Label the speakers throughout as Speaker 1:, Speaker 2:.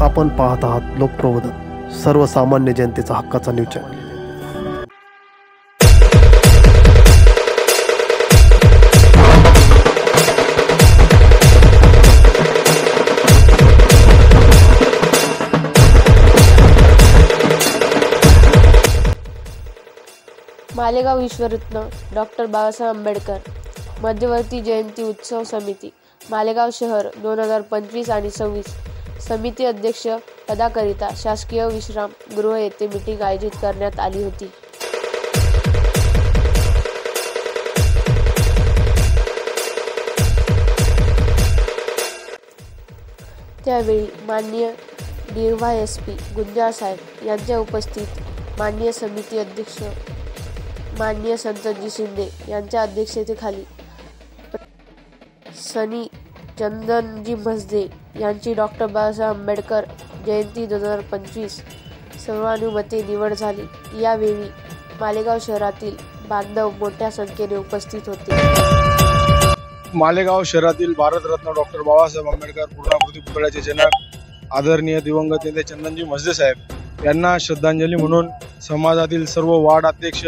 Speaker 1: आपण पाहत आहात लोकप्रबोधन, सर्वसामान्य जनतेचा हक्काचा न्यूज चॅनल।
Speaker 2: मालेगाव विश्वरत्न डॉक्टर बाबासाहेब आंबेडकर मध्यवर्ती जयंती उत्सव समिती मालेगाव शहर 2025 आणि 26 समिती अध्यक्ष पदाकरिता शासकीय विश्राम गृह येथे मीटिंग आयोजित करण्यात आली होती। त्यावेळी माननीय DYSP गुंजाळ साहेब यांच्या उपस्थित माननीय समिती अध्यक्ष माननीय संतोषजी शिंदे यांच्या अध्यक्षतेखाली सनी चंदनजी म्हसदे यांची डॉक्टर बाबासाहेब आंबेडकर जयंती 2025 सर्वानुमते निवड झाली। यावेळी मालेगाव शहरातील बांधव मोठ्या संख्येने उपस्थित होते।
Speaker 3: मालेगाव शहरातील भारतरत्न डॉक्टर बाबासाहेब आंबेडकर पूर्णाकृती पुतळ्याचे जनक आदरणीय दिवंगत नेते चंदनजी म्हसदे साहेब यांना श्रद्धांजली म्हणून समाजातील सर्व वार्ड अध्यक्ष,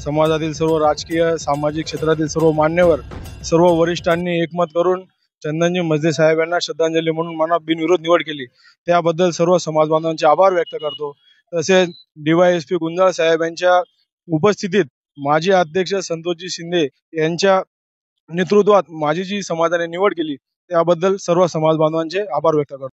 Speaker 3: समाजातील सर्व राजकीय सामाजिक क्षेत्रातील सर्व मान्यवर, सर्व वरिष्ठांनी एकमत करून चंदनजी म्हसदे साहेब यांना श्रद्धांजली म्हणून मना बिनविरोध निवड केली। त्याबद्दल सर्व समाज बांधवांचे आभार व्यक्त करतो। तसेच DYSP गुंजाळ साहेब यांच्या उपस्थितीत माजी अध्यक्ष संतोषजी शिंदे यांच्या नेतृत्वात माझी जी समाजाने निवड केली त्याबद्दल सर्व समाज बांधवांचे आभार व्यक्त करतो।